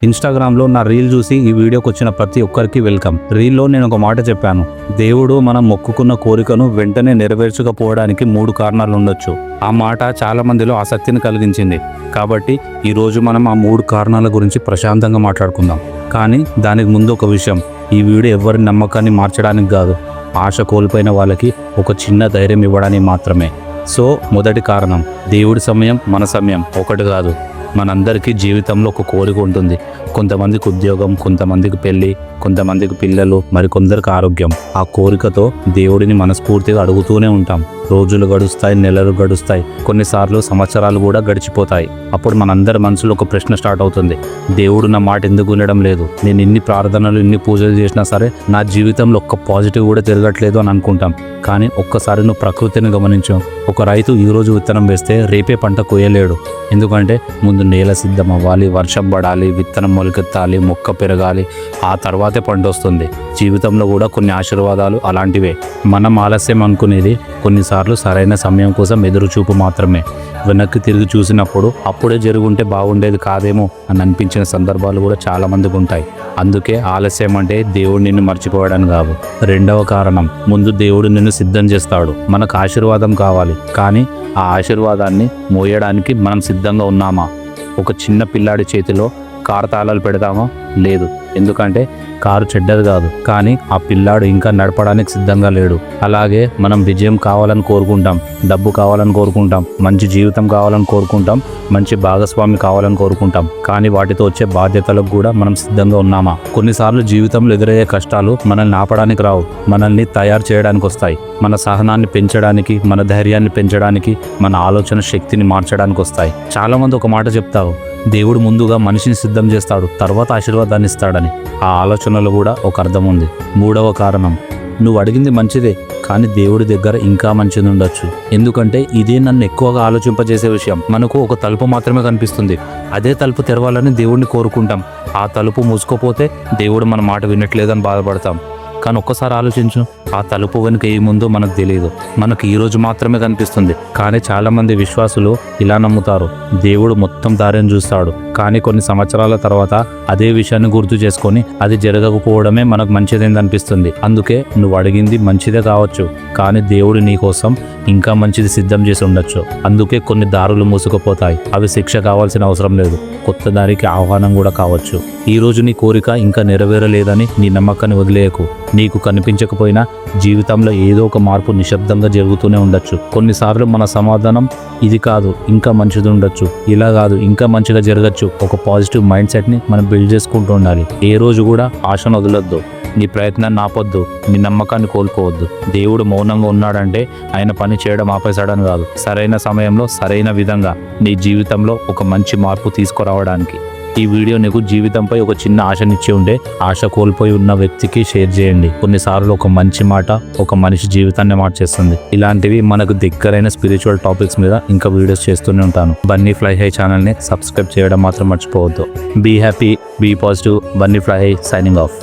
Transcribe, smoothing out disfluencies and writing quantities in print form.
ఇన్స్టాగ్రామ్లో నా రీల్ చూసి ఈ వీడియోకి వచ్చిన ప్రతి ఒక్కరికి వెల్కమ్. రీల్లో నేను ఒక మాట చెప్పాను, దేవుడు మనం మొక్కుకున్న కోరికను వెంటనే నెరవేర్చకపోవడానికి 3 కారణాలు ఉండొచ్చు. ఆ మాట చాలా మందిలో ఆసక్తిని కలిగించింది. కాబట్టి ఈరోజు మనం ఆ 3 కారణాల గురించి ప్రశాంతంగా మాట్లాడుకుందాం. కానీ దానికి ముందు ఒక విషయం, ఈ వీడియో ఎవరి నమ్మకాన్ని మార్చడానికి కాదు, ఆశ కోల్పోయిన వాళ్ళకి ఒక చిన్న ధైర్యం ఇవ్వడానికి మాత్రమే. సో మొదటి కారణం, దేవుడి సమయం మన సమయం ఒకటి కాదు. మనందరికీ జీవితంలో ఒక కోరిక ఉంటుంది. కొంతమందికి ఉద్యోగం, కొంతమందికి పెళ్ళి, కొంతమందికి పిల్లలు, మరికొందరికి ఆరోగ్యం. ఆ కోరికతో దేవుడిని మనస్ఫూర్తిగా అడుగుతూనే ఉంటాం. రోజులు గడుస్తాయి, నెలలు గడుస్తాయి, కొన్నిసార్లు సంవత్సరాలు కూడా గడిచిపోతాయి. అప్పుడు మనందరి మనసులో ఒక ప్రశ్న స్టార్ట్ అవుతుంది, దేవుడు నా మాట ఎందుకు వినడం లేదు? నేను ఇన్ని ప్రార్థనలు, ఇన్ని పూజలు చేసినా సరే నా జీవితంలో ఒక్క పాజిటివ్ కూడా తిరగట్లేదు అని అనుకుంటాం. కానీ ఒక్కసారి నువ్వు ప్రకృతిని గమనించు. ఒక రైతు ఈరోజు విత్తనం వేస్తే రేపే పంట కోయలేడు. ఎందుకంటే ముందు నేల సిద్ధం అవ్వాలి, వర్షం పడాలి, విత్తనం మొలకెత్తాలి, మొక్క పెరగాలి, ఆ తర్వాతే పంట వస్తుంది. జీవితంలో కూడా కొన్ని ఆశీర్వాదాలు అలాంటివే. మనం ఆలస్యం అనుకునేది కొన్నిసార్లు సరైన సమయం కోసం ఎదురుచూపు మాత్రమే. వెనక్కి తిరిగి చూసినప్పుడు అప్పుడే జరుగుంటే బాగుండేది కాదేమో అని అనిపించిన సందర్భాలు కూడా చాలా మందికి ఉంటాయి. అందుకే ఆలస్యం అంటే దేవుడు నిన్ను మర్చిపోవడానికి కాదు. రెండవ కారణం, ముందు దేవుడు నిన్ను సిద్ధం చేస్తాడు. మనకు ఆశీర్వాదం కావాలి, కానీ ఆ ఆశీర్వాదాన్ని మోయడానికి మనం సిద్ధంగా ఉన్నామా? ఒక చిన్న పిల్లాడి చేతిలో కారు తాళాలు పెడతామా? లేదు. ఎందుకంటే కారు చెడ్డది కాదు, కానీ ఆ పిల్లాడు ఇంకా నడపడానికి సిద్ధంగా లేడు. అలాగే మనం విజయం కావాలని కోరుకుంటాం, డబ్బు కావాలని కోరుకుంటాం, మంచి జీవితం కావాలని కోరుకుంటాం, మంచి భాగస్వామి కావాలని కోరుకుంటాం. కానీ వాటితో వచ్చే బాధ్యతలకు కూడా మనం సిద్ధంగా ఉన్నామా? కొన్నిసార్లు జీవితంలో ఎదురయ్యే కష్టాలు మనల్ని ఆపడానికి రావు, మనల్ని తయారు చేయడానికి వస్తాయి. మన సహనాన్ని పెంచడానికి, మన ధైర్యాన్ని పెంచడానికి, మన ఆలోచన శక్తిని మార్చడానికి వస్తాయి. చాలా మంది ఒక మాట చెప్తారు, దేవుడు ముందుగా మనిషిని సిద్ధం చేస్తాడు, తర్వాత ఆశీర్వాదాన్ని ఇస్తాడని. ఆ ఆలోచనలో కూడా ఒక అర్థం ఉంది. మూడవ కారణం, నువ్వు అడిగింది మంచిదే, కానీ దేవుడి దగ్గర ఇంకా మంచిది ఉండొచ్చు. ఎందుకంటే ఇదే నన్ను ఎక్కువగా ఆలోచింపజేసే విషయం. మనకు ఒక తలుపు మాత్రమే కనిపిస్తుంది, అదే తలుపు తెరవాలని దేవుడిని కోరుకుంటాం. ఆ తలుపు మూసుకోపోతే దేవుడు మన మాట వినట్లేదని బాధపడతాం. కానీ ఒక్కసారి ఆలోచించు, ఆ తలుపు వెనుక ఏముందో మనకు తెలియదు, మనకు ఈరోజు మాత్రమే కనిపిస్తుంది. కానీ చాలామంది విశ్వాసులు ఇలా నమ్ముతారు, దేవుడు మొత్తం దారిని చూస్తాడు, కానీ కొన్ని సంవత్సరాల తర్వాత అదే విషయాన్ని గుర్తు చేసుకొని అది జరగకపోవడమే మనకు మంచిదని అనిపిస్తుంది. అందుకే నువ్వు అడిగింది మంచిదే కావచ్చు, కానీ దేవుడు నీ కోసం ఇంకా మంచిది సిద్ధం చేసి ఉండొచ్చు. అందుకే కొన్ని దారులు మూసుకుపోతాయి. అవి శిక్ష కావాల్సిన అవసరం లేదు, కొత్త దారికి ఆహ్వానం కూడా కావచ్చు. ఈ రోజు నీ కోరిక ఇంకా నెరవేరలేదని నీ నమ్మకాన్ని వదిలేయకు. నీకు కనిపించకపోయినా జీవితంలో ఏదో ఒక మార్పు నిశ్శబ్దంగా జరుగుతూనే ఉండొచ్చు. కొన్నిసార్లు మన సమాధానం ఇది కాదు, ఇంకా మంచిది ఉండొచ్చు, ఇలా కాదు, ఇంకా మంచిగా జరగచ్చు. ఒక పాజిటివ్ మైండ్ సెట్ని మనం బిల్డ్ చేసుకుంటూ ఉండాలి. ఏ రోజు కూడా ఆశను వదలొద్దు, నీ ప్రయత్నాన్ని ఆపొద్దు, నీ నమ్మకాన్ని కోల్పోవద్దు. దేవుడు మౌనంగా ఉన్నాడంటే ఆయన పని చేయడం ఆపేశాడని కాదు, సరైన సమయంలో సరైన విధంగా నీ జీవితంలో ఒక మంచి మార్పు తీసుకురావడానికి. ఈ వీడియో నీకు జీవితంపై ఒక చిన్న ఆశనిచ్చి ఉంటే ఆశ కోల్పోయి ఉన్న వ్యక్తికి షేర్ చేయండి. కొన్నిసార్లు ఒక మంచి మాట ఒక మనిషి జీవితాన్ని మార్చేస్తుంది. ఇలాంటివి మనకు దగ్గరైన స్పిరిచువల్ టాపిక్స్ మీద ఇంకా వీడియోస్ చేస్తూనే ఉంటాను. బన్నీ ఫ్లై హై ఛానల్ని సబ్స్క్రైబ్ చేయడం మాత్రం మర్చిపోవద్దు. Be happy, be positive. Bunny Fly High signing of.